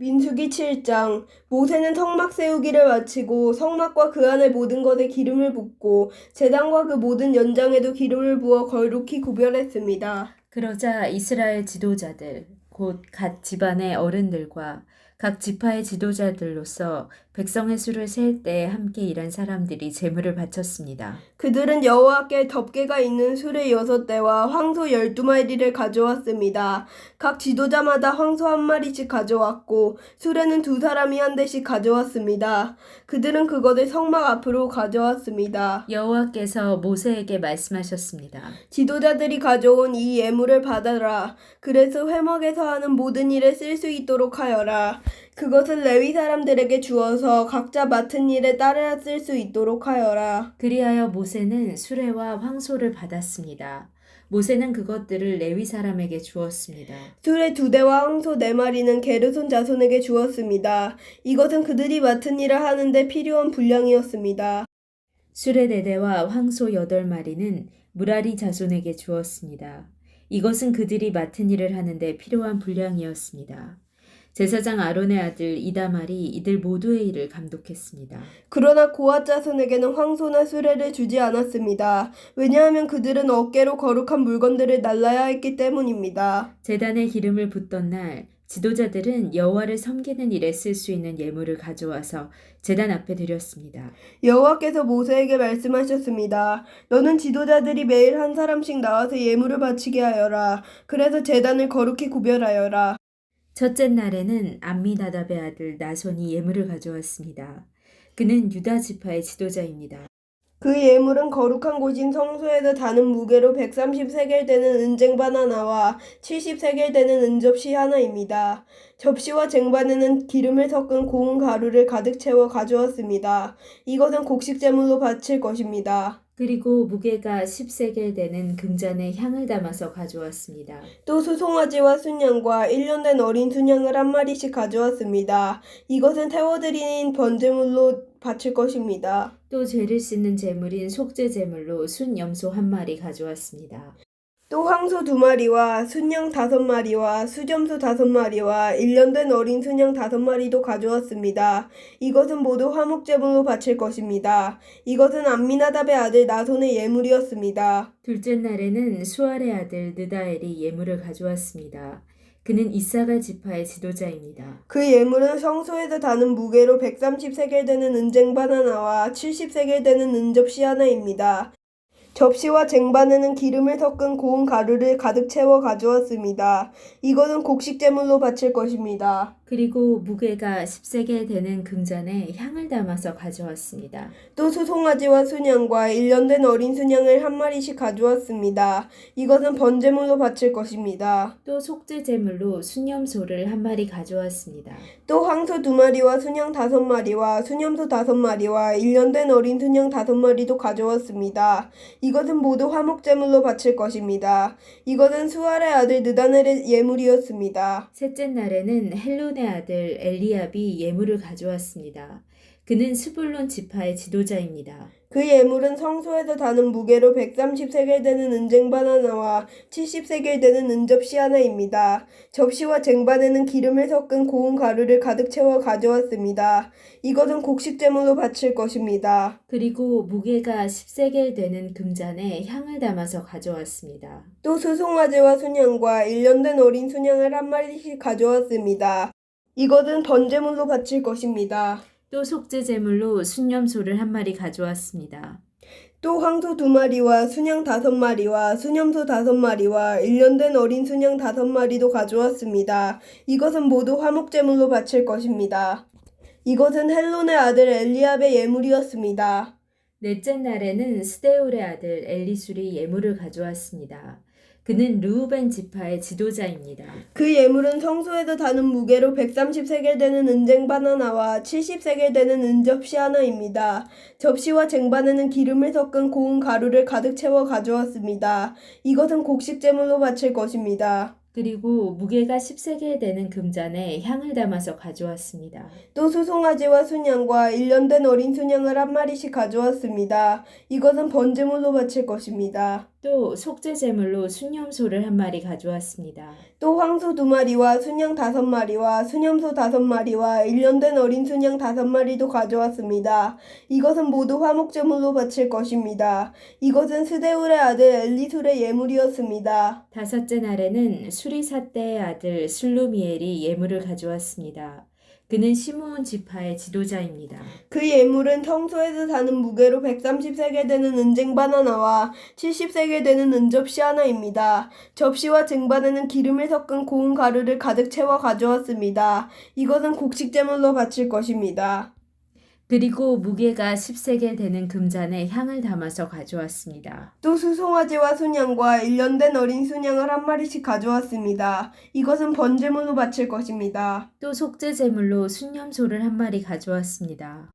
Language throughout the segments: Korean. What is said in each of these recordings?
민수기 7장. 모세는 성막 세우기를 마치고 성막과 그 안의 모든 것에 기름을 붓고 제단과 그 모든 연장에도 기름을 부어 거룩히 구별했습니다. 그러자 이스라엘 지도자들, 곧 각 집안의 어른들과 각 지파의 지도자들로서 백성의 수를 셀 때 함께 일한 사람들이 제물을 바쳤습니다. 그들은 여호와께 덮개가 있는 수레 6대와 황소 12마리를 가져왔습니다. 각 지도자마다 황소 1마리씩 가져왔고 수레는 2사람이 한 대씩 가져왔습니다. 그들은 그것을 성막 앞으로 가져왔습니다. 여호와께서 모세에게 말씀하셨습니다. 지도자들이 가져온 이 예물을 받아라. 그래서 회막에서 하는 모든 일에 쓸 수 있도록 하여라. 그것을 레위 사람들에게 주어서 각자 맡은 일에 따라 쓸 수 있도록 하여라. 그리하여 모세는 수레와 황소를 받았습니다. 모세는 그것들을 레위 사람에게 주었습니다. 수레 2대와 황소 4마리는 게르손 자손에게 주었습니다. 이것은 그들이 맡은 일을 하는데 필요한 분량이었습니다. 수레 4대와 황소 8마리는 무라리 자손에게 주었습니다. 이것은 그들이 맡은 일을 하는데 필요한 분량이었습니다. 제사장 아론의 아들 이다말이 이들 모두의 일을 감독했습니다. 그러나 고앗 자손에게는 황소나 수레를 주지 않았습니다. 왜냐하면 그들은 어깨로 거룩한 물건들을 날라야 했기 때문입니다. 제단에 기름을 붓던 날 지도자들은 여호와를 섬기는 일에 쓸 수 있는 예물을 가져와서 제단 앞에 드렸습니다. 여호와께서 모세에게 말씀하셨습니다. 너는 지도자들이 매일 한 사람씩 나와서 예물을 바치게 하여라. 그래서 제단을 거룩히 구별하여라. 첫째 날에는 암미나답의 아들 나손이 예물을 가져왔습니다. 그는 유다 지파의 지도자입니다. 그 예물은 거룩한 곳인 성소에서 다는 무게로 130세겔 되는 은쟁반 하나와 70세겔 되는 은접시 하나입니다. 접시와 쟁반에는 기름을 섞은 고운 가루를 가득 채워 가져왔습니다. 이것은 곡식 제물로 바칠 것입니다. 그리고 무게가 10세겔 되는 금잔에 향을 담아서 가져왔습니다. 또 수송아지와 순양과 1년 된 어린 순양을 1마리씩 가져왔습니다. 이것은 태워드린 번제물로 바칠 것입니다. 또 죄를 씻는 제물인 속죄 제물로 순염소 1마리 가져왔습니다. 또 황소 2마리와 순양 5마리와 수점소 5마리와 1년 된 어린 순양 5마리도 가져왔습니다. 이것은 모두 화목제물로 바칠 것입니다. 이것은 암미나답의 아들 나손의 예물이었습니다. 둘째 날에는 수알의 아들 느다엘이 예물을 가져왔습니다. 그는 이사갈 지파의 지도자입니다. 그 예물은 성소에서 다는 무게로 130세겔 되는 은쟁반 하나와 70세겔 되는 은접시 하나입니다. 접시와 쟁반에는 기름을 섞은 고운 가루를 가득 채워 가져왔습니다. 이것은 곡식 제물로 바칠 것입니다. 그리고 무게가 10세겔 되는 금잔에 향을 담아서 가져왔습니다. 또 수송아지와 순양과 1년 된 어린 순양을 1마리씩 가져왔습니다. 이것은 번제물로 바칠 것입니다. 또 속죄 제물로 순염소를 1마리 가져왔습니다. 또 황소 2마리와 순양 5마리와 수염소 5마리와 1년 된 어린 순양 5마리도 가져왔습니다. 이것은 모두 화목제물로 바칠 것입니다. 이것은 수알의 아들 느다넬의 예물이었습니다. 셋째 날에는 헬론의 아들 엘리압이 예물을 가져왔습니다. 그는 스불론 지파의 지도자입니다. 그 예물은 성소에서 다는 무게로 130세겔 되는 은쟁반 하나와 70세겔 되는 은접시 하나입니다. 접시와 쟁반에는 기름을 섞은 고운 가루를 가득 채워 가져왔습니다. 이것은 곡식 제물로 바칠 것입니다. 그리고 무게가 10세겔 되는 금잔에 향을 담아서 가져왔습니다. 또 수송아지와 순양과 1년 된 어린 순양을 1마리씩 가져왔습니다. 이것은 번제물로 바칠 것입니다. 또 속죄 제물로 순염소를 1마리 가져왔습니다. 또 황소 2마리와 순양 5마리와 수염소 5마리와 1년 된 어린 순양 5마리도 가져왔습니다. 이것은 모두 화목제물로 바칠 것입니다. 이것은 헬론의 아들 엘리압의 예물이었습니다. 넷째 날에는 스데울의 아들 엘리술이 예물을 가져왔습니다. 그는 르우벤 지파의 지도자입니다. 그 예물은 성소에서 다는 무게로 130세겔 되는 은쟁반 하나와 70세겔 되는 은접시 하나입니다. 접시와 쟁반에는 기름을 섞은 고운 가루를 가득 채워 가져왔습니다. 이것은 곡식 제물로 바칠 것입니다. 그리고 무게가 10세겔 되는 금잔에 향을 담아서 가져왔습니다. 또 수송아지와 순양과 1년 된 어린 순양을 1마리씩 가져왔습니다. 이것은 번제물로 바칠 것입니다. 또 속죄제물로 순념소를 한 마리 가져왔습니다. 또 황소 2마리와 순양 5마리와 수념소 5마리와 1년 된 어린 순양 5마리도 가져왔습니다. 이것은 모두 화목제물로 바칠 것입니다. 이것은 스데울의 아들 엘리술의 예물이었습니다. 다섯째 날에는 수리사떼의 아들 슬루미엘이 예물을 가져왔습니다. 그는 시므온 지파의 지도자입니다. 그 예물은 성소에서 사는 무게로 130세겔 되는 은쟁반 하나와 70세겔 되는 은접시 하나입니다. 접시와 쟁반에는 기름을 섞은 고운 가루를 가득 채워 가져왔습니다. 이것은 곡식제물로 바칠 것입니다. 그리고 무게가 10세겔 되는 금잔에 향을 담아서 가져왔습니다. 또 수송아지와 순양과 1년 된 어린 순양을 한 마리씩 가져왔습니다. 이것은 번제물로 바칠 것입니다. 또 속죄제물로 순념소를 한 마리 가져왔습니다.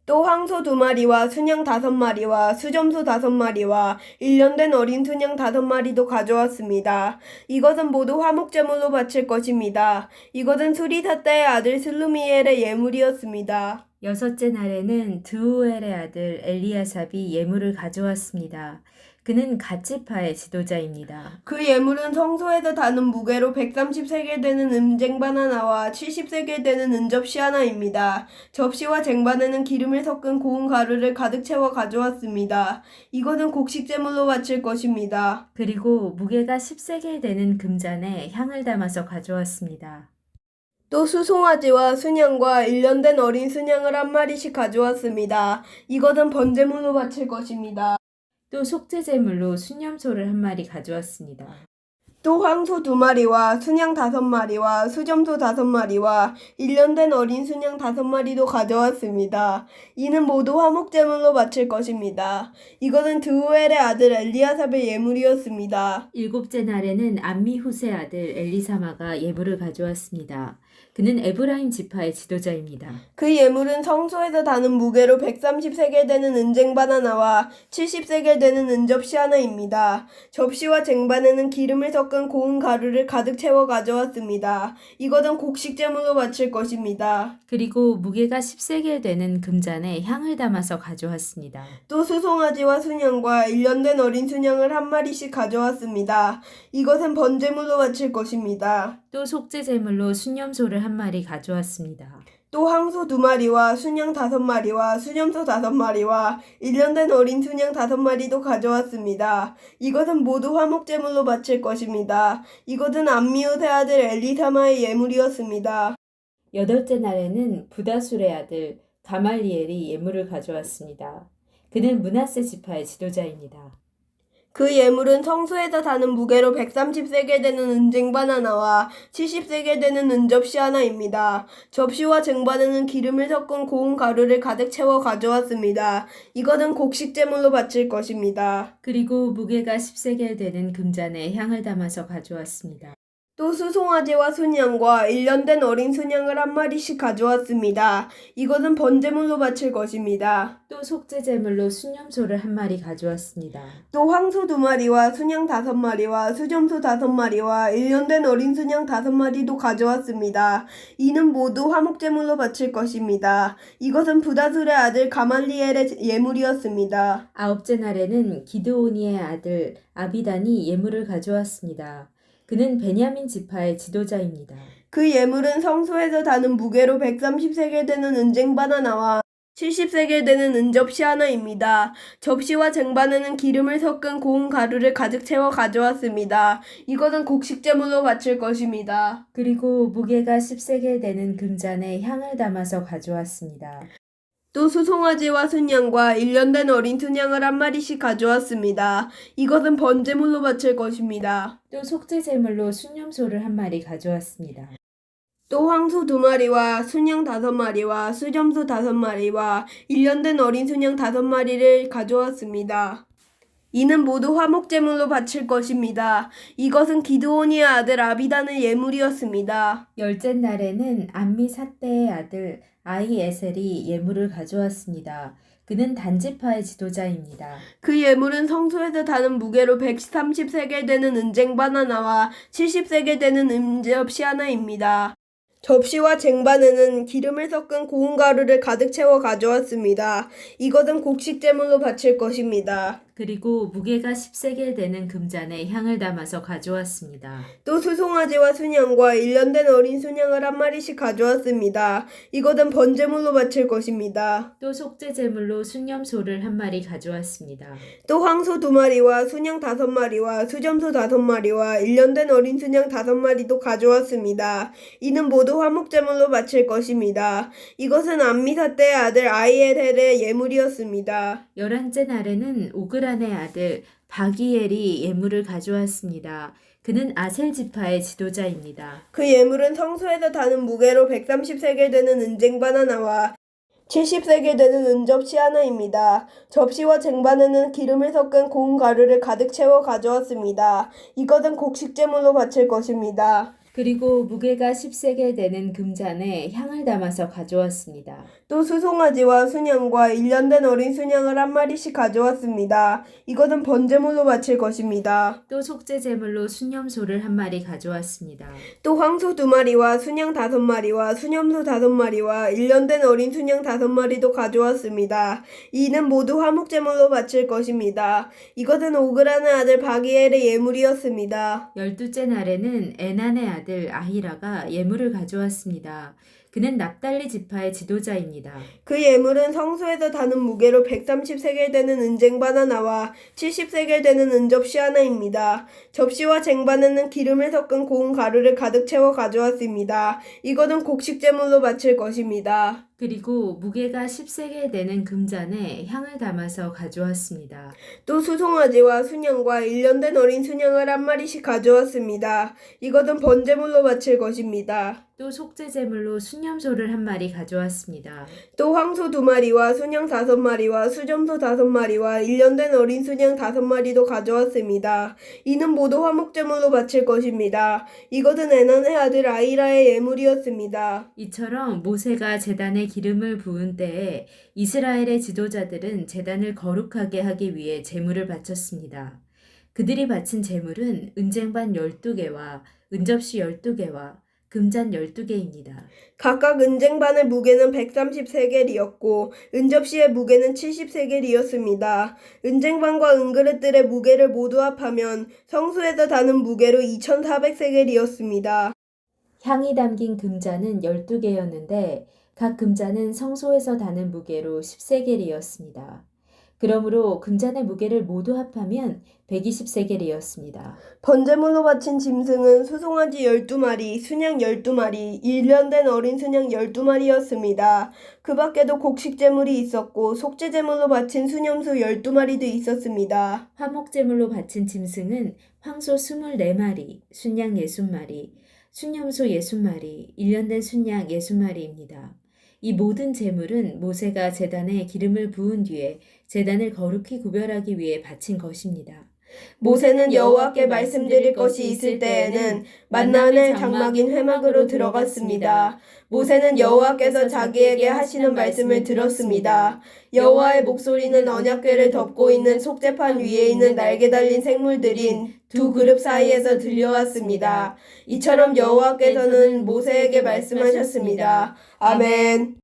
또 황소 2마리와 순양 5마리와 수점소 5마리와 1년 된 어린 순양 5마리도 가져왔습니다. 이것은 모두 화목제물로 바칠 것입니다. 이것은 수리사떼의 아들 슬루미엘의 예물이었습니다. 여섯째 날에는 드우엘의 아들 엘리야삽이 예물을 가져왔습니다. 그는 갓지파의 지도자입니다. 그 예물은 성소에서 다는 무게로 130세겔 되는 은쟁반 하나와 70세겔 되는 은접시 하나입니다. 접시와 쟁반에는 기름을 섞은 고운 가루를 가득 채워 가져왔습니다. 이것은 곡식제물로 바칠 것입니다. 그리고 무게가 10세겔 되는 금잔에 향을 담아서 가져왔습니다. 또 수송아지와 순양과 1년 된 어린 순양을 한 마리씩 가져왔습니다. 이것은 번제물로 바칠 것입니다. 또 속죄제물로 순념소를 한 마리 가져왔습니다. 또 황소 2마리와 순양 5마리와 수점소 5마리와 1년 된 어린 순양 5마리도 가져왔습니다. 이는 모두 화목제물로 바칠 것입니다. 이것은 드우엘의 아들 엘리야삽의 예물이었습니다. 일곱째 날에는 암미후세 아들 엘리사마가 예물을 가져왔습니다. 그는 에브라임 지파의 지도자입니다. 그 예물은 성소에서 다는 무게로 130세겔 되는 은쟁반 하나와 70세겔 되는 은접시 하나입니다. 접시와 쟁반에는 기름을 섞은 고운 가루를 가득 채워 가져왔습니다. 이것은 곡식제물로 바칠 것입니다. 그리고 무게가 10세겔 되는 금잔에 향을 담아서 가져왔습니다. 또 수송아지와 순양과 1년 된 어린 순양을 한 마리씩 가져왔습니다. 이것은 번제물로 바칠 것입니다. 또 속죄제물로 순념소를 한 마리 가져왔습니다. 또 황소 2마리와 순양 5마리와 수점소 5마리와 1년 된 어린 순양 5마리도 가져왔습니다. 이것은 모두 화목제물로 바칠 것입니다. 이것은 암미우세 아들 엘리사마의 예물이었습니다. 여덟째 날에는 부다술의 아들 가말리엘이 예물을 가져왔습니다. 그는 므낫세 지파의 지도자입니다. 그 예물은 성소에서 다는 무게로 130세겔 되는 은쟁반 하나와 70세겔 되는 은접시 하나입니다. 접시와 쟁반에는 기름을 섞은 고운 가루를 가득 채워 가져왔습니다. 이것은 곡식제물로 바칠 것입니다. 그리고 무게가 10세겔 되는 금잔에 향을 담아서 가져왔습니다. 또 수송아지와 순양과 1년 된 어린 순양을 한 마리씩 가져왔습니다. 이것은 번제물로 바칠 것입니다. 또 속죄제물로 순념소를 한 마리 가져왔습니다. 또 황소 2마리와 순양 5마리와 수점소 5마리와 1년 된 어린 순양 5마리도 가져왔습니다. 이는 모두 화목제물로 바칠 것입니다. 이것은 부다술의 아들 가말리엘의 예물이었습니다. 아홉째 날에는 기드오니의 아들 아비단이 예물을 가져왔습니다. 그는 베냐민 지파의 지도자입니다. 그 예물은 성소에서 다는 무게로 130세겔 되는 은쟁반 하나와 70세겔 되는 은접시 하나입니다. 접시와 쟁반에는 기름을 섞은 고운 가루를 가득 채워 가져왔습니다. 이것은 곡식제물로 바칠 것입니다. 그리고 무게가 10세겔 되는 금잔에 향을 담아서 가져왔습니다. 또 수송아지와 순양과 1년 된 어린 순양을 한 마리씩 가져왔습니다. 이것은 번제물로 바칠 것입니다. 또 속죄제물로 순념소를 한 마리 가져왔습니다. 또 황소 2마리와 순양 5마리와 수점소 5마리와 1년 된 어린 순양 5마리를 가져왔습니다. 이는 모두 화목제물로 바칠 것입니다. 이것은 기드온이의 아들 아비단의 예물이었습니다. 열째 날에는 암미사떼의 아들 아히에셀이 예물을 가져왔습니다. 그는 단지파의 지도자입니다. 그 예물은 성소에서 다는 무게로 130세겔 되는 은쟁반 하나와 70세겔 되는 은접시 하나입니다. 접시와 쟁반에는 기름을 섞은 고운 가루를 가득 채워 가져왔습니다. 이것은 곡식제물로 바칠 것입니다. 그리고 무게가 10세겔 되는 금잔에 향을 담아서 가져왔습니다. 또 수송아지와 순양과 일년된 어린 순양을 한 마리씩 가져왔습니다. 이것은 번제물로 바칠 것입니다. 또 속죄 제물로 순념소를 한 마리 가져왔습니다. 또 황소 2마리와 순양 5마리와 수점소 5마리와 일년된 어린 순양 5마리도 가져왔습니다. 이는 모두 화목제물로 바칠 것입니다. 이것은 암미사 때의 아들 아이엘의 예물이었습니다. 11째 날에는 오그란의 아들 바기엘이 예물을 가져왔습니다. 그는 아셀 지파의 지도자입니다. 그 예물은 성소에서 다는 무게로 130세겔 되는 은쟁반 하나와 70세겔 되는 은접시 하나입니다. 접시와 쟁반에는 기름을 섞은 고운 가루를 가득 채워 가져왔습니다. 이것은 곡식제물로 바칠 것입니다. 그리고 무게가 10세겔 되는 금잔에 향을 담아서 가져왔습니다. 또 수송아지와 순양과 일년된 어린 순양을 한 마리씩 가져왔습니다. 이것은 번제물로 바칠 것입니다. 또 속죄 제물로 순념소를 한 마리 가져왔습니다. 또 황소 2마리와 순양 5마리와 수념소 5마리와 일년된 어린 순양 5마리도 가져왔습니다. 이는 모두 화목제물로 바칠 것입니다. 이것은 오그란의 아들 바기엘의 예물이었습니다. 12째 날에는 에난의 아들 아히라가 예물을 가져왔습니다. 그는 납달리 지파의 지도자입니다. 그 예물은 성소에서 다는 무게로 130세겔 되는 은쟁반 하나와 70세겔 되는 은접시 하나입니다. 접시와 쟁반에는 기름을 섞은 고운 가루를 가득 채워 가져왔습니다. 이것은 곡식제물로 바칠 것입니다. 그리고 무게가 10세겔 되는 금잔에 향을 담아서 가져왔습니다. 또 수송아지와 순양과 일년된 어린 순양을 한 마리씩 가져왔습니다. 이것은 번제물로 바칠 것입니다. 또 속죄 제물로 순념소를 한 마리 가져왔습니다. 또 황소 2마리와 순양 5마리와 수점소 5마리와 일년된 어린 순양 5마리도 가져왔습니다. 이는 모두 화목제물로 바칠 것입니다. 이것은 에난의 아들 아히라의 예물이었습니다. 이처럼 모세가 제단에 기름을 부은 때에 이스라엘의 지도자들은 제단을 거룩하게 하기 위해 제물을 바쳤습니다. 그들이 바친 제물은 은쟁반 12개와 은접시 12개와 금잔 12개입니다. 각각 은쟁반의 무게는 130세겔이었고 은접시의 무게는 70세겔이었습니다. 은쟁반과 은그릇들의 무게를 모두 합하면 성소에서 다는 무게로 2400세겔이었습니다. 향이 담긴 금잔은 12개였는데 각 금잔은 성소에서 다는 무게로 10세겔이었습니다. 그러므로 금잔의 무게를 모두 합하면 120세겔이었습니다. 번제물로 바친 짐승은 수송아지 12마리, 순양 12마리, 일년된 어린 순양 12마리였습니다. 그 밖에도 곡식제물이 있었고 속죄제물로 바친 수념소 12마리도 있었습니다. 화목제물로 바친 짐승은 황소 24마리, 순양 60마리, 순념소 60마리, 일년된 순양 60마리입니다. 이 모든 제물은 모세가 제단에 기름을 부은 뒤에 제단을 거룩히 구별하기 위해 바친 것입니다. 모세는 여호와께 말씀드릴 것이 있을 때에는 만나의 장막인 회막으로 들어갔습니다. 모세는 여호와께서 자기에게 하시는 말씀을 들었습니다. 여호와의 목소리는 언약궤를 덮고 있는 속죄판 위에 있는 날개 달린 생물들인 두 그룹 사이에서 들려왔습니다. 이처럼 여호와께서는 모세에게 말씀하셨습니다. 아멘.